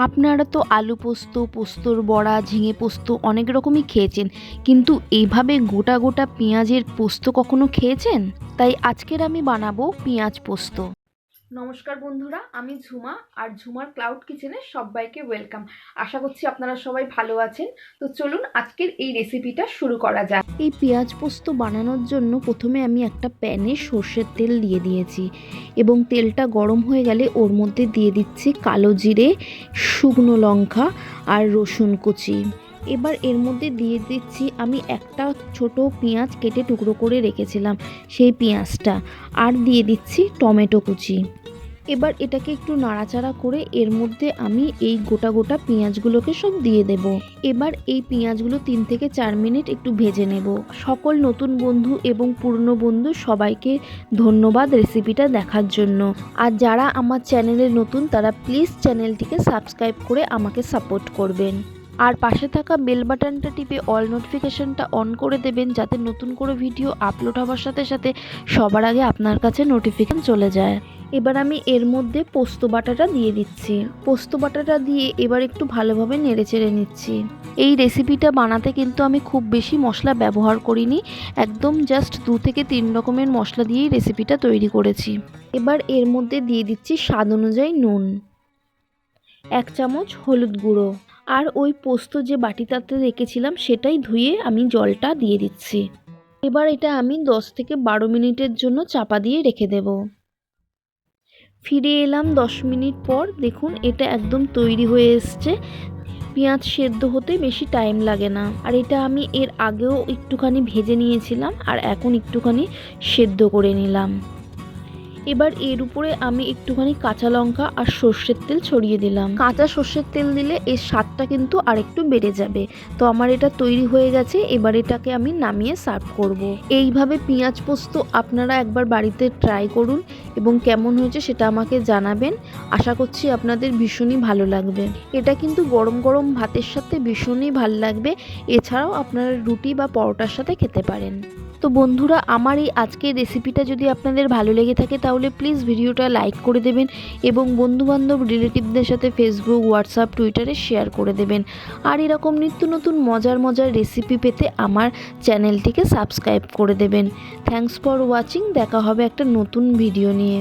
আপনারা তো আলু পোস্ত, পোস্তর বড়া, ঝিঙে পোস্ত অনেক রকমই খেয়েছেন, কিন্তু এইভাবে গোটা গোটা পেঁয়াজের পোস্ত কখনো খেয়েছেন? তাই আজকের আমি বানাবো পেঁয়াজ পোস্ত। নমস্কার বন্ধুরা, আমি ঝুমা আর ঝুমার ক্লাউড কিচেনে সবাইকে ওয়েলকাম। আশা করছি আপনারা সবাই ভালো আছেন। তো চলুন আজকের এই রেসিপিটা শুরু করা যাক। এই পেঁয়াজ পোস্ত বানানোর জন্য প্রথমে আমি একটা প্যানে সর্ষের তেল দিয়ে দিয়েছি এবং তেলটা গরম হয়ে গেলে ওর মধ্যে দিয়ে দিচ্ছি কালো জিরে, শুকনো লঙ্কা আর রসুন কুচি। এবার এর মধ্যে দিয়ে দিচ্ছি আমি একটা ছোট পেঁয়াজ কেটে টুকরো করে রেখেছিলাম, সেই পেঁয়াজটা, আর দিয়ে দিচ্ছি টমেটো কুচি। এবার এটাকে একটু নাড়াচাড়া করে এর মধ্যে আমি এই গোটা গোটা পেঁয়াজগুলোকে সব দিয়ে দেব। এবার এই পেঁয়াজগুলো 3 থেকে 4 মিনিট একটু ভেজে নেব। সকল নতুন বন্ধু এবং পুরনো বন্ধু সবাইকে ধন্যবাদ রেসিপিটা দেখার জন্য। আর যারা আমার চ্যানেলে নতুন তারা প্লিজ চ্যানেলটিকে সাবস্ক্রাইব করে আমাকে সাপোর্ট করবেন। আর পাশে থাকা বেল বাটনটা টিপে অল নোটিফিকেশনটা অন করে দেবেন, যাতে নতুন করে ভিডিও আপলোড হওয়ার সাথে সাথে সবার আগে আপনার কাছে নোটিফিকেশন চলে যায়। এবার আমি এর মধ্যে পোস্ত বাটাটা দিয়ে দিচ্ছি। পোস্ত বাটাটা দিয়ে এবার একটু ভালোভাবে নেড়েচেড়ে নিচ্ছি। এই রেসিপিটা বানাতে কিন্তু আমি খুব বেশি মশলা ব্যবহার করিনি, একদম জাস্ট 2 থেকে 3 রকমের মশলা দিয়েই রেসিপিটা তৈরি করেছি। এবার এর মধ্যে দিয়ে দিচ্ছি স্বাদ অনুযায়ী নুন, 1 চামচ হলুদ গুঁড়ো, আর ওই পোস্ত যে বাটিটাতে রেখেছিলাম সেটাই ধুয়ে আমি জলটা দিয়ে দিচ্ছি। এবার এটা আমি 10 থেকে 12 মিনিটের জন্য চাপা দিয়ে রেখে দেব। ফিরে এলাম 10 মিনিট পর। দেখুন এটা একদম তৈরি হয়ে এসছে। পেঁয়াজ সেদ্ধ হতে বেশি টাইম লাগে না। আর এটা আমি এর আগেও একটুখানি ভেজে নিয়েছিলাম আর এখন একটুখানি সেদ্ধ করে নিলাম। এবার এর উপরে আমি একটুখানি কাঁচা লঙ্কা আর সর্ষের তেল ছড়িয়ে দিলাম। কাঁচা সর্ষের তেল দিলে এর স্বাদটা কিন্তু আরেকটু বেড়ে যাবে। তো আমার এটা তৈরি হয়ে গেছে, এবার এটাকে আমি নামিয়ে সার্ভ করব। এইভাবে পেঁয়াজ পোস্ত আপনারা একবার বাড়িতে ট্রাই করুন এবং কেমন হয়েছে সেটা আমাকে জানাবেন। আশা করছি আপনাদের ভীষণই ভালো লাগবে। এটা কিন্তু গরম গরম ভাতের সাথে ভীষণই ভালো লাগবে। এছাড়াও আপনারা রুটি বা পরোটার সাথে খেতে পারেন। তো বন্ধুরা, আমার এই আজকের রেসিপিটা যদি আপনাদের ভালো লেগে থাকে তাহলে প্লিজ ভিডিওটা লাইক করে দেবেন এবং বন্ধুবান্ধব রিলেটিভদের সাথে ফেসবুক, হোয়াটসঅ্যাপ, টুইটারে শেয়ার করে দেবেন। আর এরকম নিত্য নতুন মজার মজার রেসিপি পেতে আমার চ্যানেলটিকে সাবস্ক্রাইব করে দেবেন। Thanks for watching. দেখা হবে একটা নতুন ভিডিও নিয়ে।